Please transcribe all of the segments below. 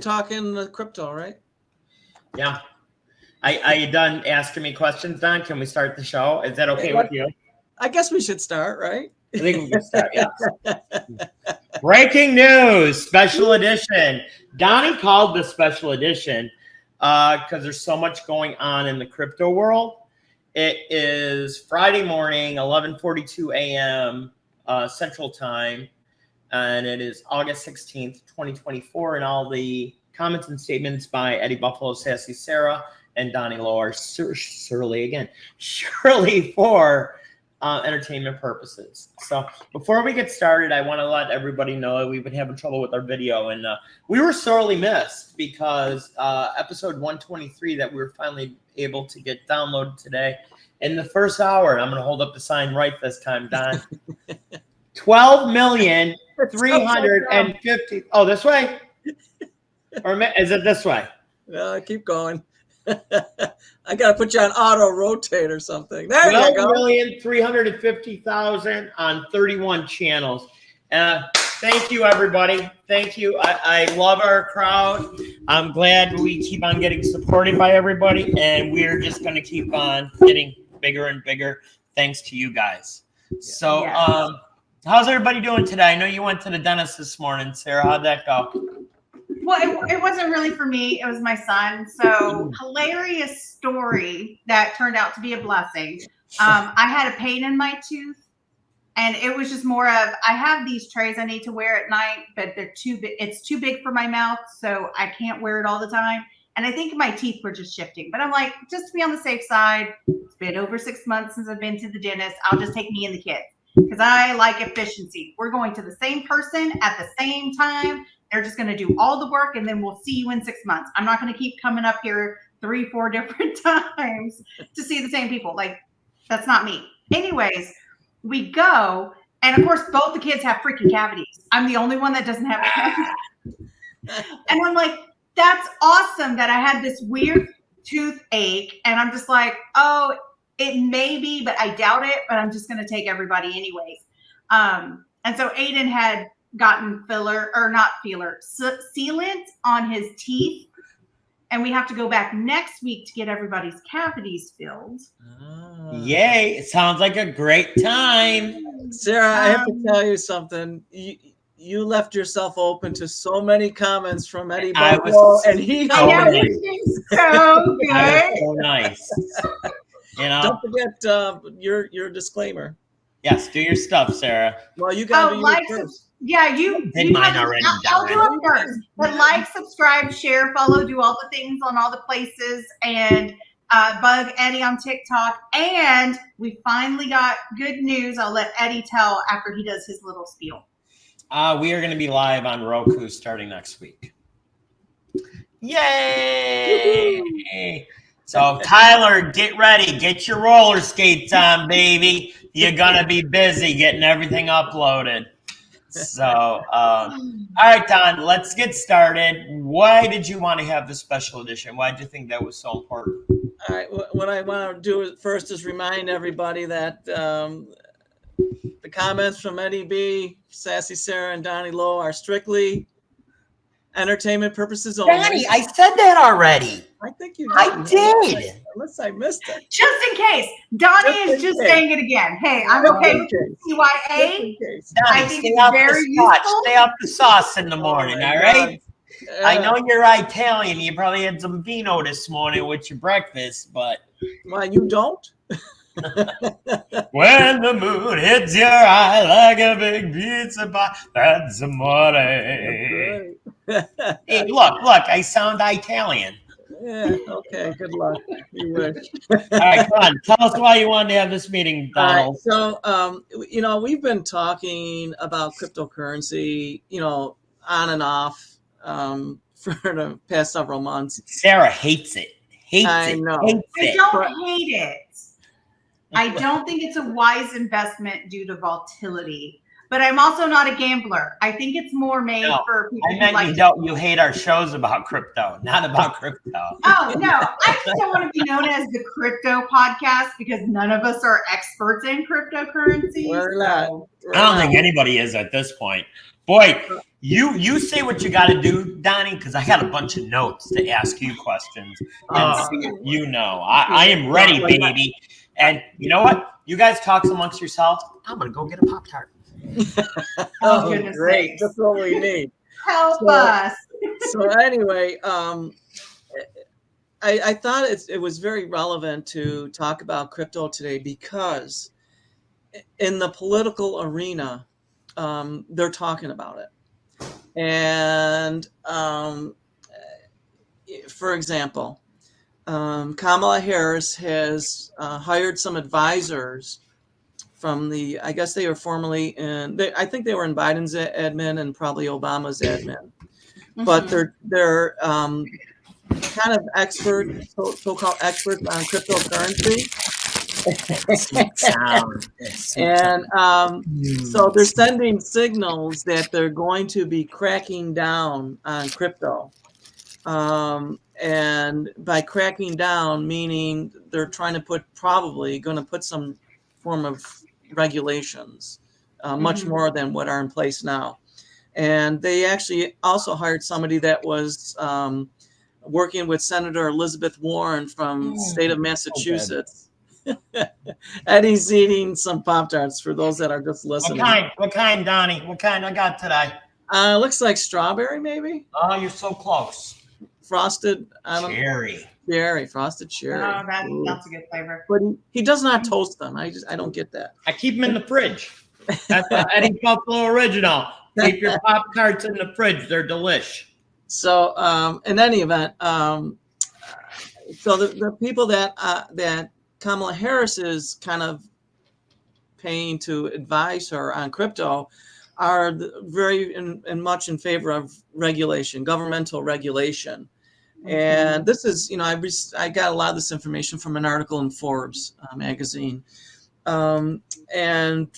talking crypto, right? Yeah. Are you done asking me questions, Don? Can we start the show? Is that okay with you? I guess we should start, right? I think we can start, yeah. Breaking news, special edition. Donnie called this special edition because there's so much going on in the crypto world. It is Friday morning, 11:42 a.m. Central Time, and it is August 16th, 2024, and all the comments and statements by Eddie Buffalo, Sassy Sarah, and Donnie Lowe are surely for entertainment purposes. So before we get started, I want to let everybody know that we've been having trouble with our video, and we were sorely missed because episode 123 that we were finally able to get downloaded today in the first hour, and I'm going to hold up the sign right this time, Don. 12,350. Oh, this way? Or is it this way? No, keep going. I got to put you on auto rotate or something. There you go. 12,350,000 on 31 channels. Thank you, everybody. Thank you. I love our crowd. I'm glad we keep on getting supported by everybody, and we're just going to keep on getting bigger and bigger thanks to you guys. So, yes. How's everybody doing today? I know you went to the dentist this morning, Sarah. How'd that go? Well, it wasn't really for me. It was my son. So hilarious story that turned out to be a blessing. I had a pain in my tooth, and it was just more of, I have these trays I need to wear at night, but they're too big. It's too big for my mouth, so I can't wear it all the time. And I think my teeth were just shifting. But I'm like, just to be on the safe side, it's been over 6 months since I've been to the dentist. I'll just take me and the kids because I like efficiency. We're going to the same person at the same time. They're just going to do all the work, and then we'll see you in 6 months. I'm not going to keep coming up here 3-4 different times to see the same people. Like, that's not me. Anyways, we go, and of course, both the kids have freaking cavities. I'm the only one that doesn't have cavities. And I'm like, that's awesome that I had this weird toothache, and I'm just like, oh, it may be, but I doubt it, but I'm just going to take everybody anyways. And so Aiden had gotten sealant on his teeth, and we have to go back next week to get everybody's cavities filled. Yay, it sounds like a great time. Sarah, I have to tell you something. You left yourself open to so many comments from Eddie Buffalo, and he so good. So nice. You know, don't forget your disclaimer. Yes, do your stuff, Sarah. Well, you got to do yours first. Yeah, you did mine already. I'll do it first. But like, subscribe, share, follow, do all the things on all the places, and bug Eddie on TikTok. And we finally got good news. I'll let Eddie tell after he does his little spiel. We are going to be live on Roku starting next week. Yay! So, Tyler, get ready. Get your roller skates on, baby. You're going to be busy getting everything uploaded. So, all right, Don, let's get started. Why did you want to have this special edition? Why did you think that was so important? All right, what I want to do first is remind everybody that the comments from Eddie B, Sassy Sarah, and Donnie Lowe are strictly entertainment purposes only. Donnie, I said that already. I think you did. I did. Unless I missed it. Just in case. Donnie is just saying it again. Hey, I'm okay with CYA. I think it's very useful. Stay up the sauce in the morning, all right? I know you're Italian. You probably had some vino this morning with your breakfast, but... Why, you don't? When the moon hits your eye like a big pizza pie, that's amore. Hey, look, I sound Italian. Yeah, okay, good luck. You wish. All right, come on. Tell us why you wanted to have this meeting, Donald. So, we've been talking about cryptocurrency, on and off for the past several months. Sarah hates it. I know. I don't hate it. I don't think it's a wise investment due to volatility. But I'm also not a gambler. I think it's more made for people who like you hate our shows about crypto, not about crypto. Oh, no. I just don't want to be known as the crypto podcast because none of us are experts in cryptocurrency. We're not. I don't think anybody is at this point. Boy, You say what you got to do, Donnie, because I got a bunch of notes to ask you questions and see if you know. I am ready, baby. And you know what? You guys talk amongst yourselves. I'm gonna go get a Pop-Tart. Oh, goodness great! sakes. That's what we need. Help So- us. So anyway, I thought it was very relevant to talk about crypto today because in the political arena, they're talking about it. And for example, Kamala Harris has hired some advisors from I guess they were formerly I think they were in Biden's admin and probably Obama's admin. But they're kind of so-called experts on cryptocurrency. And so they're sending signals that they're going to be cracking down on crypto. And by cracking down, meaning they're probably going to put some form of regulations, much more than what are in place now. And they actually also hired somebody that was working with Senator Elizabeth Warren from the state of Massachusetts. Eddie's eating some Pop-Tarts for those that are just listening. What kind, Donnie? What kind I got today? Looks like strawberry, maybe. Oh, you're so close. Frosted Cherry. Frosted cherry. Oh, that's a good flavor. But he does not toast them. I don't get that. I keep them in the fridge. That's the Eddie Buffalo original. Keep your Pop-Tarts in the fridge. They're delish. So, in any event, so the people that Kamala Harris is kind of paying to advise her on crypto are very and much in favor of regulation, governmental regulation. And this is, I got a lot of this information from an article in Forbes magazine. And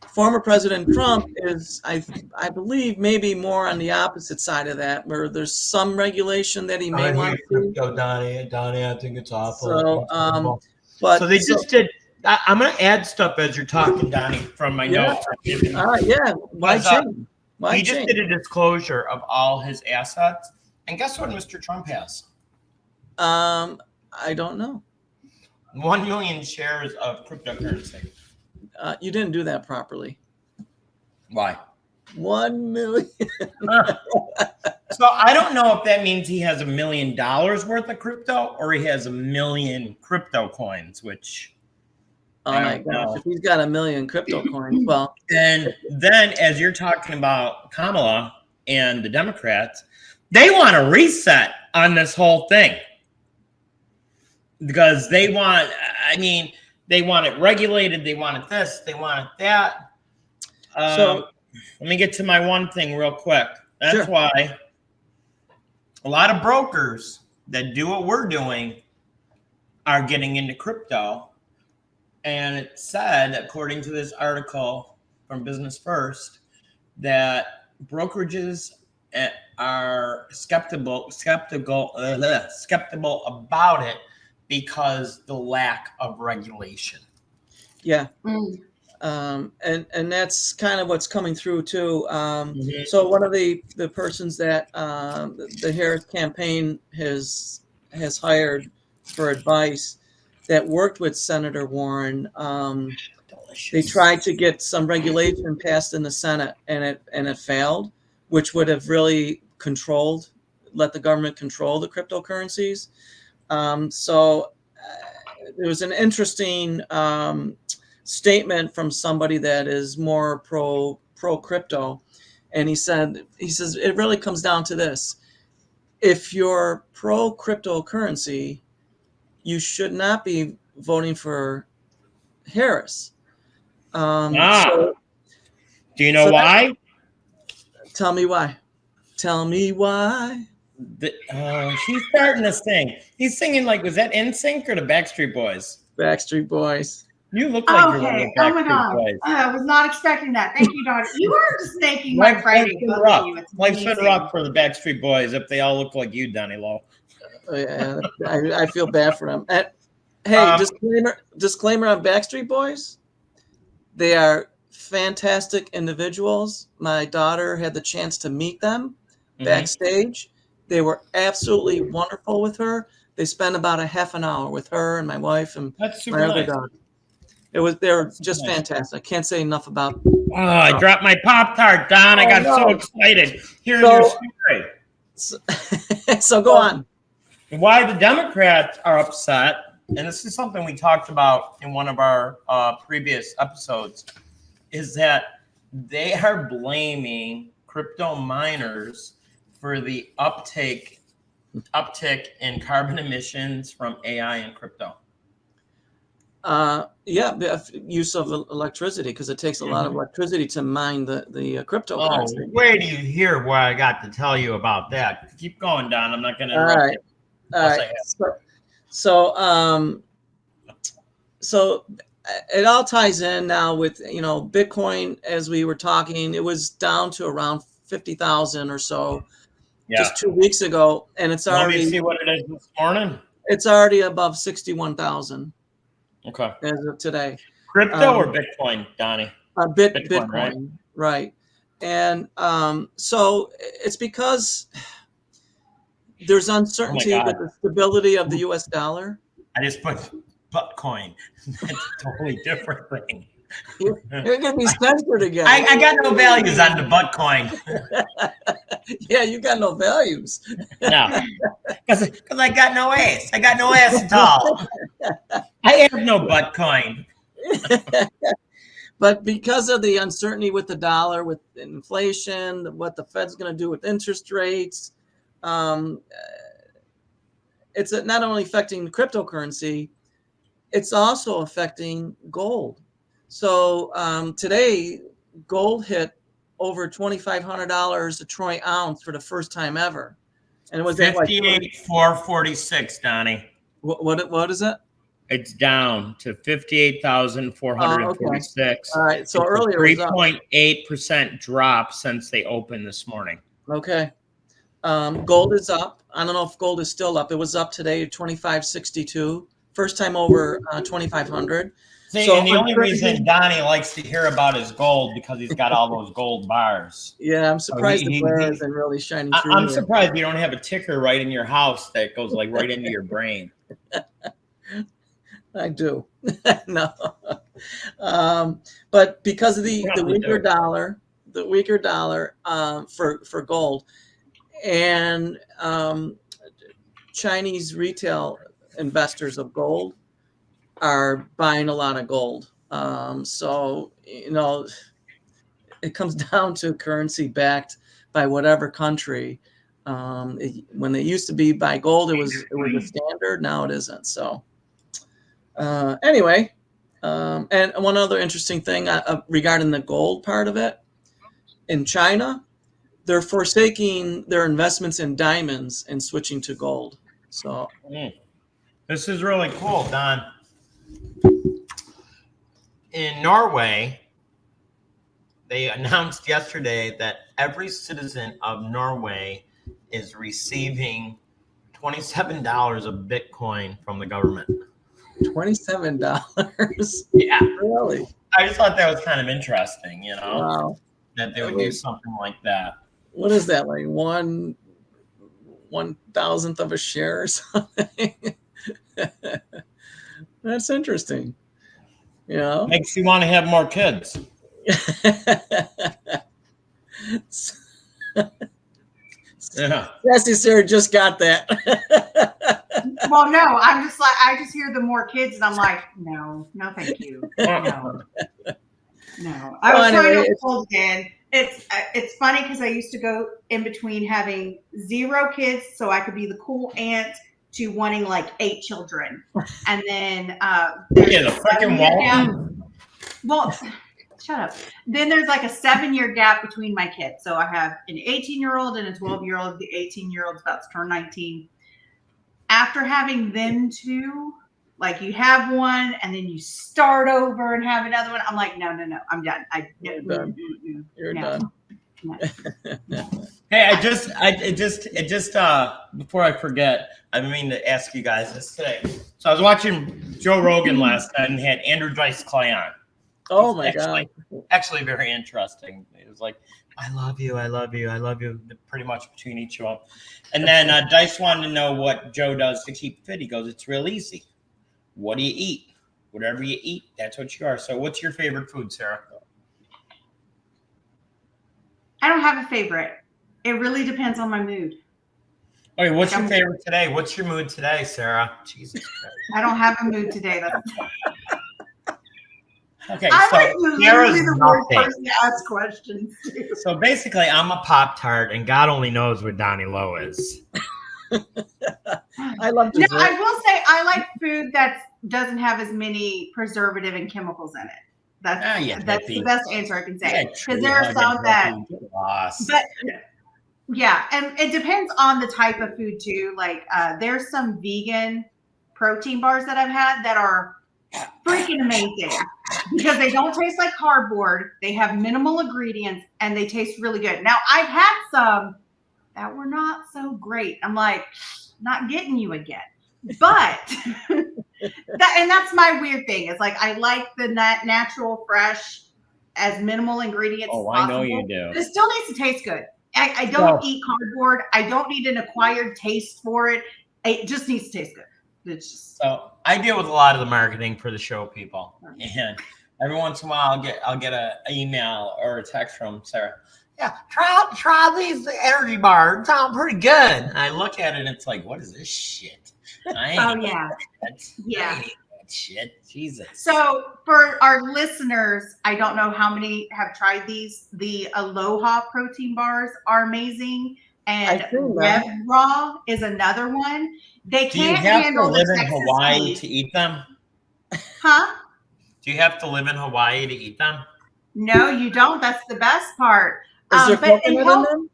former President Trump is, I believe, maybe more on the opposite side of that, where there's some regulation that he may want to. Donnie, I think it's awful. So, but so they just did. I'm going to add stuff as you're talking, Donnie, from my notes. All right, yeah. Why change? He just did a disclosure of all his assets, and guess what Mr. Trump has? I don't know. 1 million shares of cryptocurrency. You didn't do that properly. Why? 1 million. So I don't know if that means he has $1 million worth of crypto or he has 1 million crypto coins, which. Oh my gosh! If he's got 1 million crypto coins, well. And then, as you're talking about Kamala and the Democrats, they want a reset on this whole thing because they want. They want it regulated. They want it this. They want it that. So let me get to my one thing real quick. That's why a lot of brokers that do what we're doing are getting into crypto. And it said, according to this article from Business First, that brokerages are skeptical about it because the lack of regulation. Yeah. And that's kind of what's coming through too. So one of the persons that the Harris campaign has hired for advice that worked with Senator Warren, they tried to get some regulation passed in the Senate, and it failed, which would have really let the government control the cryptocurrencies. So there was an interesting statement from somebody that is more pro crypto, and he says it really comes down to this: if you're pro cryptocurrency, you should not be voting for Harris. Do you know why? Tell me why. Tell me why. She's starting to sing. He's singing was that NSYNC or the Backstreet Boys? Backstreet Boys. You look like you're one of the Oh my Backstreet God. Boys. I was not expecting that. Thank you, Donna. You are just making my Friday. Life's been rough for the Backstreet Boys if they all look like you, Donnie Lowe. Yeah, I feel bad for them. Hey, disclaimer on Backstreet Boys. They are fantastic individuals. My daughter had the chance to meet them backstage. They were absolutely wonderful with her. They spent about a half an hour with her and my wife and That's super my other nice. daughter. They're just nice. fantastic. I can't say enough about. Oh, I dropped my Pop-Tart, Don. I got so excited. Here's your story. So go on. Why the Democrats are upset, and this is something we talked about in one of our previous episodes, is that they are blaming crypto miners for the uptick in carbon emissions from AI and crypto. Use of electricity, because it takes a lot of electricity to mine the cryptocurrency. Wait till you hear what I got to tell you about that. Keep going, Don. I'm not going to interrupt you. All right. So it all ties in now with, Bitcoin. As we were talking, it was down to around 50,000 or so just 2 weeks ago, and it's already. Let me see what it is this morning. It's already above 61,000. Okay. As of today. Crypto or Bitcoin, Donnie? Bitcoin, right? And so it's because there's uncertainty with the stability of the U.S. dollar. I just put Bitcoin. That's a totally different thing. You're going to be censored again. I got no values on the Bitcoin. Yeah, you got no values. No, because I got no ass. I got no ass at all. I have no Bitcoin. But because of the uncertainty with the dollar, with inflation, what the Fed's going to do with interest rates, it's not only affecting cryptocurrency, it's also affecting gold. So today, gold hit over $2,500 a troy ounce for the first time ever, and it was 58,446, Donnie. What is it? It's down to 58,446. All right, so earlier 3.8% drop since they opened this morning. Okay, gold is up. I don't know if gold is still up. It was up today at 25.62, first time over 2,500. See, and the only reason Donnie likes to hear about his gold because he's got all those gold bars. Yeah, I'm surprised the glare isn't really shining through. I'm surprised you don't have a ticker right in your house that goes like right into your brain. I do. No. But because of the weaker dollar for gold, and Chinese retail investors of gold are buying a lot of gold. So, it comes down to currency backed by whatever country. When they used to be by gold, it was a standard. Now it isn't. So anyway, and one other interesting thing regarding the gold part of it, in China, they're forsaking their investments in diamonds and switching to gold. So this is really cool, Don. In Norway, they announced yesterday that every citizen of Norway is receiving $27 of Bitcoin from the government. $27? Yeah. Really? I just thought that was kind of interesting, Wow. that they would do something like that. What is that, like 1/1000th of a share or something? That's interesting. Makes you want to have more kids. Yeah. Sassy Sarah just got that. Well, no, I'm just like, I just hear the more kids and I'm like, no, thank you. No. I was trying to hold in. It's funny because I used to go in between having 0 kids so I could be the cool aunt to wanting like 8 children. And then there's the fucking wall. Well, shut up. Then there's like a 7-year gap between my kids. So I have an 18-year-old and a 12-year-old. The 18-year-old's about to turn 19. After having them two, like you have one and then you start over and have another one. I'm like, no, I'm done. You're done. You're done. No. Hey, I just before I forget, I mean to ask you guys this today. So I was watching Joe Rogan last night and had Andrew Dice Clay on. Oh He's my God. actually very interesting. It was like, I love you, I love you, I love you, pretty much between each of them. And then Dice wanted to know what Joe does to keep fit. He goes, it's real easy. What do you eat? Whatever you eat, that's what you are. So what's your favorite food, Sarah? I don't have a favorite. It really depends on my mood. Okay, what's your favorite today? What's your mood today, Sarah? Jesus Christ. I don't have a mood today. Okay, I'm so like Sarah's literally the worst nothing. person to ask questions to. So basically, I'm a Pop-Tart, and God only knows what Donnie Lowe is. I love No, dessert. I will say I like food that doesn't have as many preservative and chemicals in it. That's yeah, that's hippie. the best answer I can say. Yeah, Because there are some that, lost. but yeah, and it depends on the type of food too. Like there's some vegan protein bars that I've had that are freaking amazing because they don't taste like cardboard. They have minimal ingredients and they taste really good. Now I've had some that were not so great. I'm like, not getting you again. But that's my weird thing. It's like I like the natural, fresh, as minimal ingredients as possible. I know you do. But it still needs to taste good. I don't eat cardboard. I don't need an acquired taste for it. It just needs to taste good. It's just... So I deal with a lot of the marketing for the show, people, and every once in a while I'll get an email or a text from Sarah. Yeah, try these energy bars. Sound pretty good. And I look at it and it's like, what is this shit? I ain't yeah. I ain't that shit. Jesus. So for our listeners, I don't know how many have tried these. The Aloha protein bars are amazing. And Rev Raw is another one. They can't handle the Texas Do you have to live in Hawaii heat. to eat them? Huh? Do you have to live in Hawaii to eat them? No, you don't. That's the best part. Is there but coconut in them?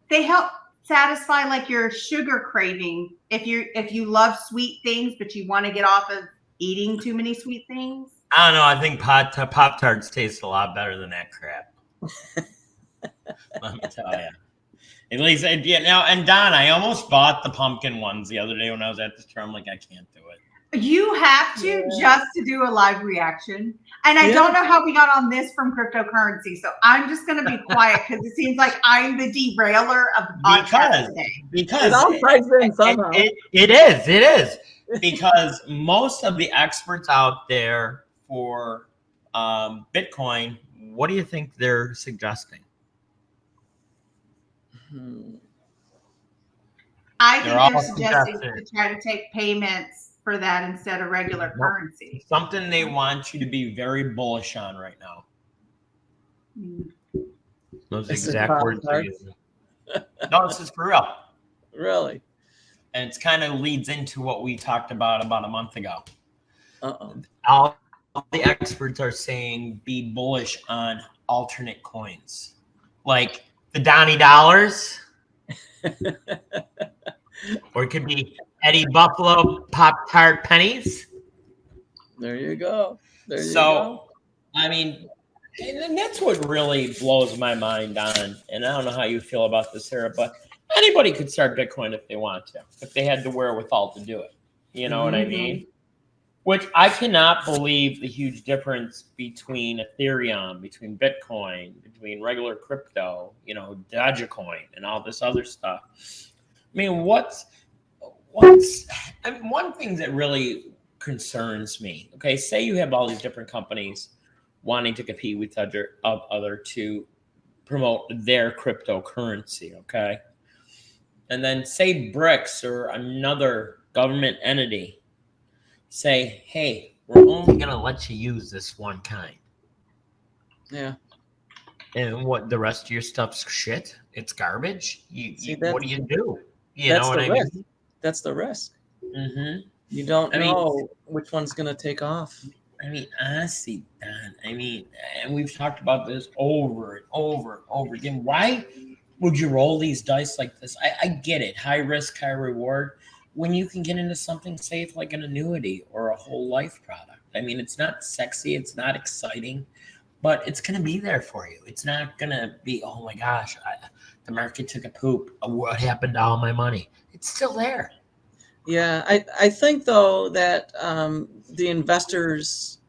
They help satisfy like your sugar craving. If you love sweet things, but you want to get off of eating too many sweet things. I don't know. I think Pop-Tarts taste a lot better than that crap. Let me tell you. At least, yeah. Now, and Don, I almost bought the pumpkin ones the other day when I was at the store. I'm like, I can't do it. You have to just to do a live reaction. And I don't know how we got on this from cryptocurrency. So I'm just going to be quiet because it seems like I'm the derailer of the podcast today. Because it all ties in somehow. It is. Because most of the experts out there for Bitcoin, what do you think they're suggesting? I think they're suggesting to try to take payments for that instead of regular currency. Something they want you to be very bullish on right now. Those exact words they're using. No, this is for real. Really? And it's kind of leads into what we talked about a month ago. All the experts are saying be bullish on alternate coins. Like the Donnie Dollars. Or it could be Eddie Buffalo Pop-Tart pennies. There you go. I mean, and that's what really blows my mind on. And I don't know how you feel about this, Sarah, but anybody could start Bitcoin if they want to, if they had the wherewithal to do it. You know what I mean? Which I cannot believe the huge difference between Ethereum, between Bitcoin, between regular crypto, Dogecoin and all this other stuff. I mean, one thing that really concerns me, okay, say you have all these different companies wanting to compete with other to promote their cryptocurrency, okay? And then say BRICS or another government entity say, hey, we're only going to let you use this one kind. Yeah. And what, the rest of your stuff's shit? It's garbage? What do you do? You that's know what the I risk. mean? That's the risk. Mm-hmm. You don't know which one's going to take off. I mean, honestly, Don, and we've talked about this over and over and over again. Why would you roll these dice like this? I get it. High risk, high reward. When you can get into something safe like an annuity or a whole life product. I mean, it's not sexy. It's not exciting. But it's going to be there for you. It's not going to be, oh my gosh, the market took a poop. What happened to all my money? It's still there. Yeah, I think, though, that the investors,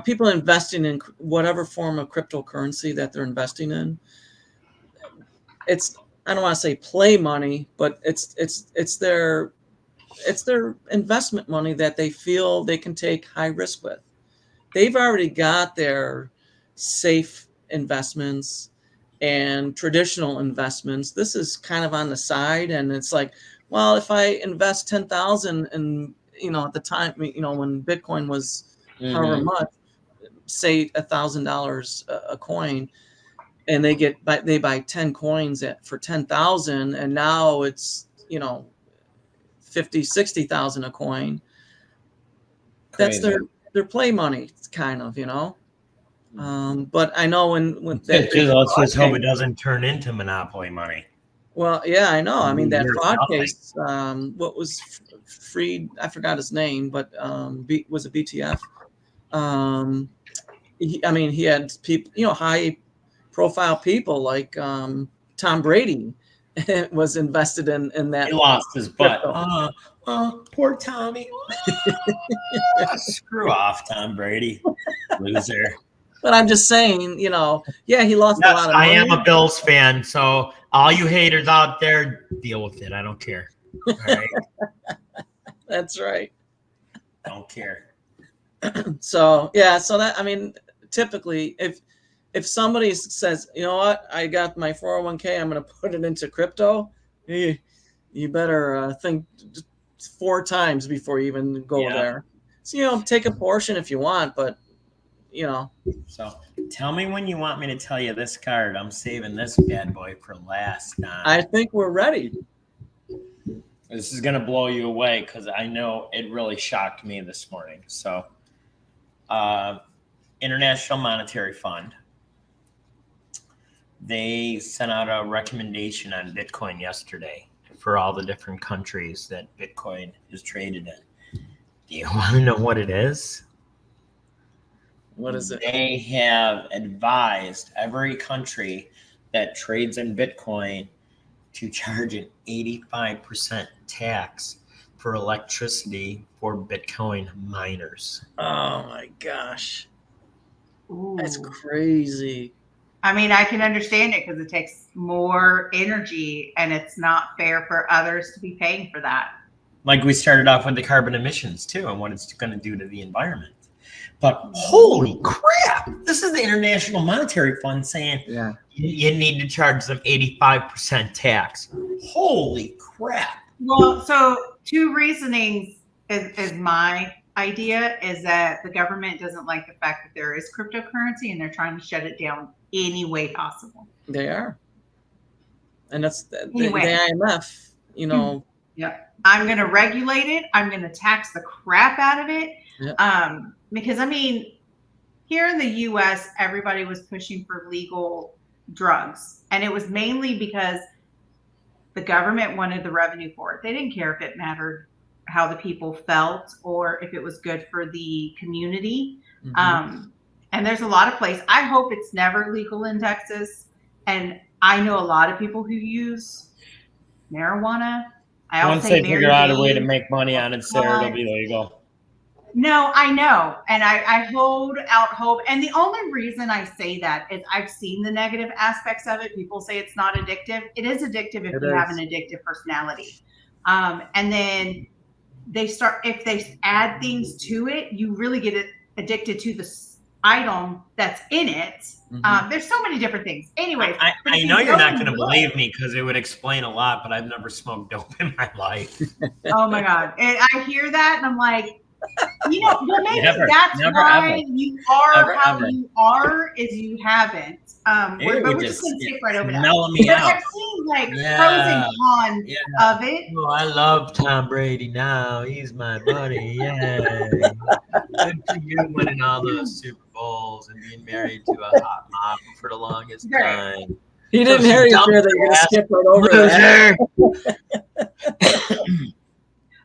people investing in whatever form of cryptocurrency that they're investing in, I don't want to say play money, but it's their investment money that they feel they can take high risk with. They've already got their safe investments and traditional investments. This is kind of on the side, and it's like, well, if I invest 10,000 and at the time, when Bitcoin was however much, say $1,000 a coin, and they buy 10 coins for 10,000, and now it's 50,000-60,000 a coin. That's their play money, kind of, but I know when let's just hope it doesn't turn into monopoly money. Well, yeah, I know. I mean, that fraud case, what was Freed, I forgot his name, but was it BTF? He had people, high profile people like Tom Brady was invested in that. He lost his butt. Poor Tommy. Screw off, Tom Brady. Loser. But I'm just saying, he lost a lot of money. I am a Bills fan, so all you haters out there, deal with it. I don't care. All right? That's right. Don't care. So that, typically, if somebody says, you know what, I got my 401k, I'm going to put it into crypto, you better think 4 times before you even go there. So, take a portion if you want, but, So tell me when you want me to tell you this card. I'm saving this bad boy for last. I think we're ready. This is going to blow you away because I know it really shocked me this morning. So International Monetary Fund, they sent out a recommendation on Bitcoin yesterday for all the different countries that Bitcoin is traded in. Do you want to know what it is? What is it? They have advised every country that trades in Bitcoin to charge an 85% tax for electricity for Bitcoin miners. Oh my gosh. Ooh. That's crazy. I can understand it because it takes more energy and it's not fair for others to be paying for that. Like we started off with the carbon emissions too and what it's going to do to the environment. But holy crap, this is the International Monetary Fund saying you need to charge them 85% tax. Holy crap. Well, so 2 reasonings is my idea is that the government doesn't like the fact that there is cryptocurrency and they're trying to shut it down any way possible. They are. And that's the IMF, Yeah. I'm going to regulate it. I'm going to tax the crap out of it. Yeah. Because here in the US, everybody was pushing for legal drugs. And it was mainly because the government wanted the revenue for it. They didn't care if it mattered how the people felt or if it was good for the community. Mm-hmm. And there's a lot of places. I hope it's never legal in Texas. And I know a lot of people who use marijuana. Once they figure out a way to make money on it, Sarah, it'll be legal. No, I know. And I hold out hope. And the only reason I say that is I've seen the negative aspects of it. People say it's not addictive. It is addictive if you have an addictive personality. And then if they add things to it, you really get addicted to the item that's in it. Mm-hmm. There's so many different things. Anyway, I know you're not going to believe me because it would explain a lot, but I've never smoked dope in my life. Oh my God. And I hear that and I'm like, maybe that's why you are how you are is you haven't. We're just going to skip right over that. But I've seen pros and cons of it. Oh, I love Tom Brady now. He's my buddy. Yay. Good to you winning all those Super Bowls and being married to a hot mom for the longest time. He didn't hear you there. They're going to skip right over that.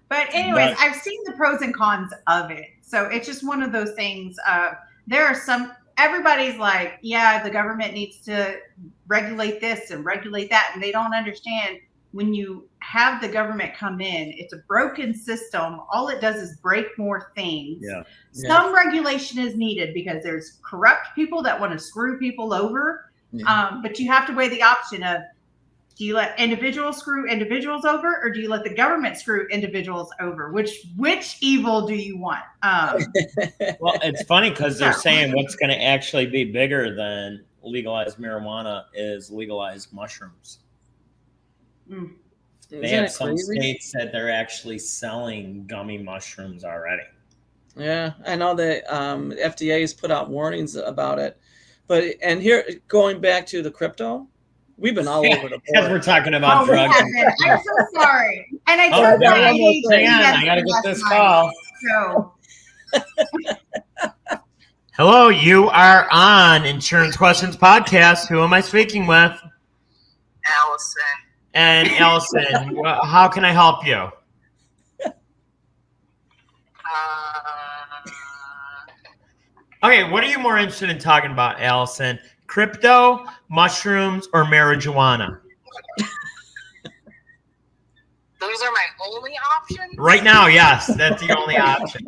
But anyways, I've seen the pros and cons of it. So it's just one of those things. There are everybody's like, the government needs to regulate this and regulate that. And they don't understand when you have the government come in, it's a broken system. All it does is break more things. Yeah. Some regulation is needed because there's corrupt people that want to screw people over. But you have to weigh the option of, do you let individuals screw individuals over, or do you let the government screw individuals over? Which evil do you want? Well, it's funny because they're saying what's going to actually be bigger than legalized marijuana is legalized mushrooms. They have some states that they're actually selling gummy mushrooms already. Yeah, I know that FDA has put out warnings about it. But here, going back to the crypto, we've been all over the board. As we're talking about drugs. I'm so sorry. And I told hang on, I gotta get this call. So. Hello, you are on Insurance Questions Podcast. Who am I speaking with? Allison. And Allison, how can I help you? Okay, what are you more interested in talking about, Allison? Crypto, mushrooms, or marijuana? Those are my only options? Right now, yes, that's the only option.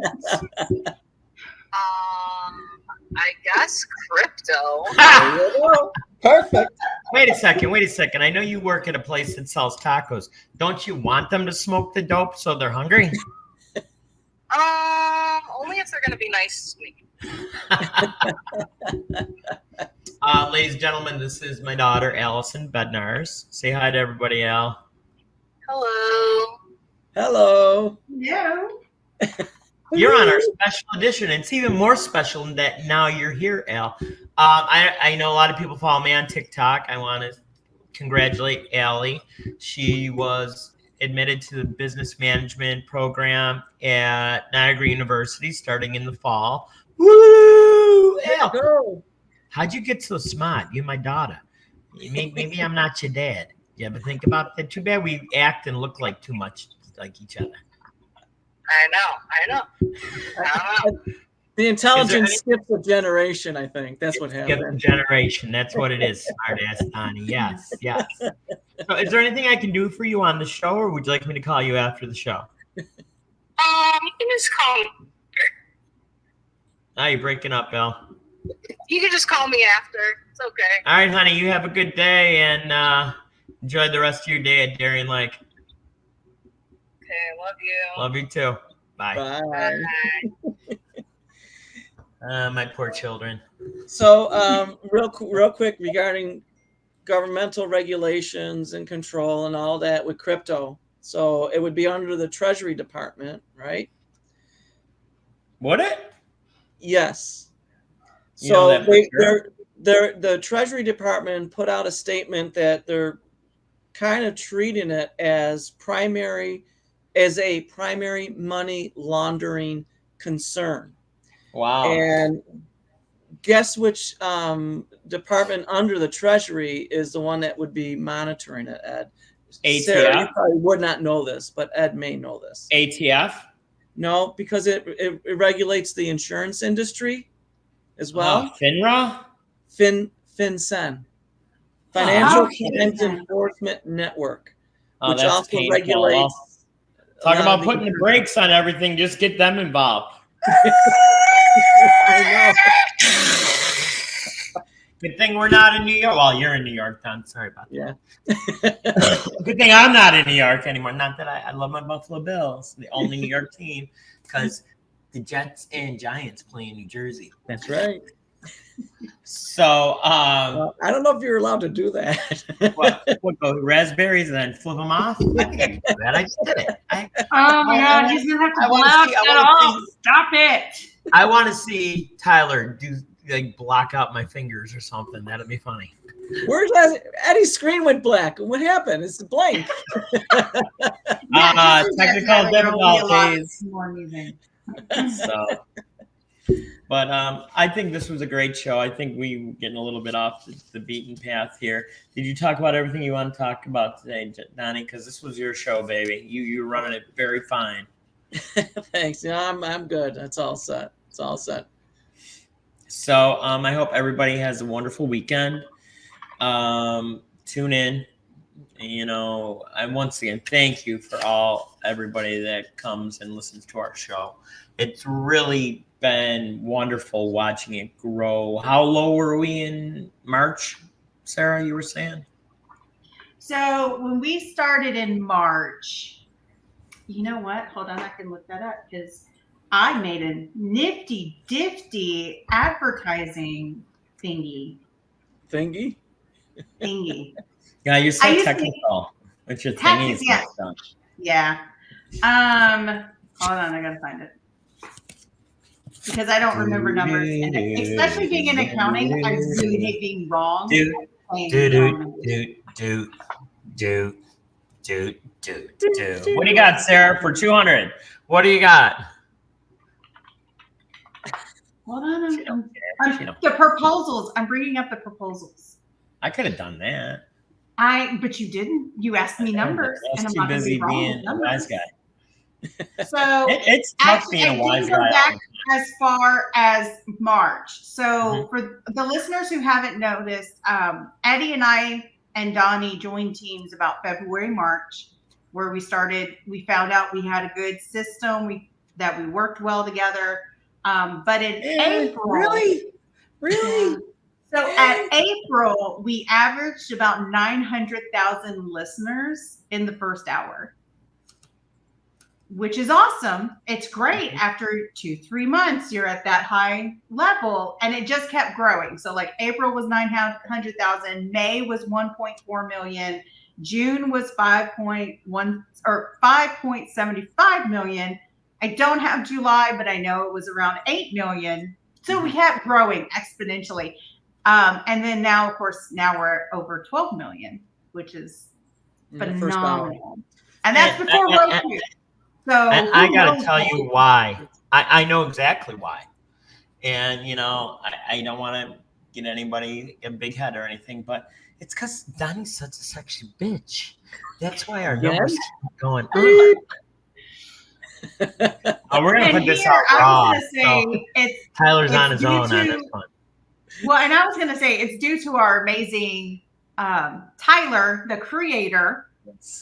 I guess crypto. Perfect. Wait a second. I know you work at a place that sells tacos. Don't you want them to smoke the dope so they're hungry? Only if they're going to be nice to me. Ladies and gentlemen, this is my daughter, Allison Bednars. Say hi to everybody, Al. Hello. Hello. No. You're on our special edition, and it's even more special in that now you're here, Al. I know a lot of people follow me on TikTok. I want to congratulate Allie. She was admitted to the business management program at Niagara University starting in the fall. Woo! Al, how'd you get so smart? You're my daughter. Maybe I'm not your dad. You ever think about that? Too bad we act and look like too much like each other. I know. The intelligence skips a generation, I think. That's what happened. Skip a generation. That's what it is, smart-ass Donnie. Yes. So is there anything I can do for you on the show, or would you like me to call you after the show? You can just call me. Now you're breaking up, Bill. You can just call me after. It's okay. All right, honey. You have a good day, and enjoy the rest of your day at Darien Lake. Okay, love you. Love you too. Bye. Bye. My poor children. So, real quick regarding governmental regulations and control and all that with crypto. So it would be under the Treasury Department, right? Would it? Yes. You know So that the Treasury Department put out a statement that they're kind of treating it as a primary money laundering concern. Wow. And guess which department under the Treasury is the one that would be monitoring it, Ed? ATF? Sarah, you probably would not know this, but Ed may know this. ATF? No, because it regulates the insurance industry as well. FINRA? FinCEN. Financial Okay. Crimes Enforcement Network, which that's also painful. regulates. Talk a lot about of putting the brakes on everything. Just get them involved. I know. Good thing we're not in New York. Well, you're in New York, Don. Sorry about that. Yeah. Good thing I'm not in New York anymore. Not that I love my Buffalo Bills, the only New York team, because the Jets and Giants play in New Jersey. That's right. So, Well, I don't know if you're allowed to do that. what go raspberries and then flip them off? I think I can do that. I just did it. Oh my God, he's gonna have to block that off. Stop it. I want to see Tyler do block out my fingers or something. That'd be funny. Where's Eddie's screen went black? What happened? It's blank. Technical difficulties. More amusing. So, but I think this was a great show. I think we getting a little bit off the beaten path here. Did you talk about everything you want to talk about today, Donnie? Because this was your show, baby. You're running it very fine. Thanks. Yeah, I'm good. It's all set. It's all set. So I hope everybody has a wonderful weekend. Tune in you know, I once again thank you for everybody that comes and listens to our show. It's really been wonderful watching it grow. How low were we in March, Sarah? You were saying? So when we started in March, you know what? Hold on, I can look that up because I made a nifty advertising thingy. Thingy? Yeah, you're so I used to- technical. What's your thingy? Yes. Yeah. Hold on, I gotta find it. Because I don't remember numbers. And especially being in accounting, I really hate being wrong. What do you got, Sarah, for 200? What do you got? Hold on. The proposals. I'm bringing up the proposals. I could have done that. But you didn't. You asked me numbers. I and was I'm too not busy gonna be wrong being with a numbers. wise guy. So It's tough actually, being I a wise didn't go guy. back as far as March. So Mm-hmm. for the listeners who haven't noticed, Eddie and I and Donnie joined teams about February, March, where we found out we had a good system, that we worked well together. But in April, Really? yeah. So at April, we averaged about 900,000 listeners in the first hour, which is awesome. It's great. After 2-3 months, you're at that high level, and it just kept growing. So like April was 900,000, May was 1.4 million, June was 5.75 million. I don't have July, but I know it was around 8 million. So we kept growing exponentially. And then now, of course, we're over 12 million, which is phenomenal. And that's before Roku. So I got to tell you why. I know exactly why. And, you know, I don't want to get anybody a big head or anything, but it's because Donnie's such a sexy bitch. That's why our numbers keep going up. We're going to put this out raw. Tyler's on his own on this one. Well, and I was going to say it's due to our amazing Tyler, the creator,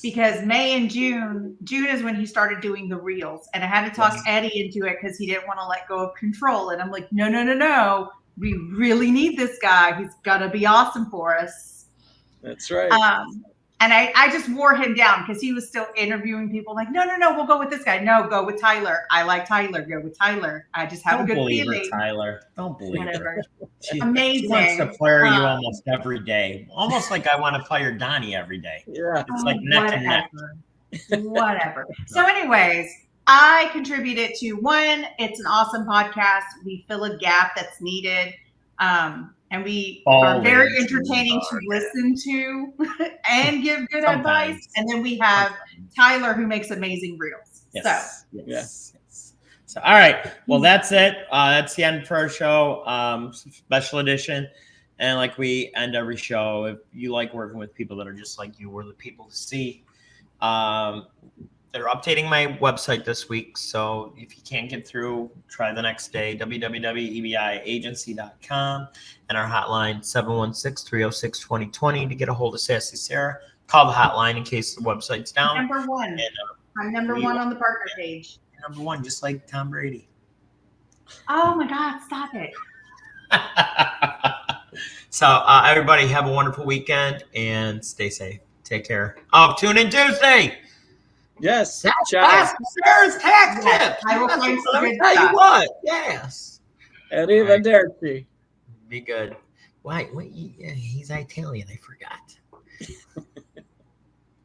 because May and June is when he started doing the reels. And I had to talk Eddie into it because he didn't want to let go of control. And I'm like, no. We really need this guy. He's going to be awesome for us. That's right. And I just wore him down because he was still interviewing people like, no, we'll go with this guy. No, go with Tyler. I like Tyler. Go with Tyler. I just have a good feeling. Tyler. Don't believe her. Amazing. She wants to fire you almost every day. Almost like I want to fire Donnie every day. Yeah. It's like neck and neck. Whatever. So anyways, I contributed to one. It's an awesome podcast. We fill a gap that's needed. And we are very entertaining to listen to and give good advice. And then we have Tyler, who makes amazing reels. Yes. So, all right. Well, that's it. That's the end for our show. Special edition. And like we end every show, if you like working with people that are just like you, we're the people to see. They're updating my website this week. So if you can't get through, try the next day, www.ebiagency.com, and our hotline, 716-306-2020 to get a hold of Sassy Sarah. Call the hotline in case the website's down. Number one. And, I'm number one on the partner page. Number one, just like Tom Brady. Oh my God, stop it. So everybody have a wonderful weekend and stay safe. Take care. Oh, tune in Tuesday. Yes. Sarah's tax tip. I will find some Let me good tell stuff. you what. Yes. Arrivederci. Be good. Why? He's Italian. I forgot.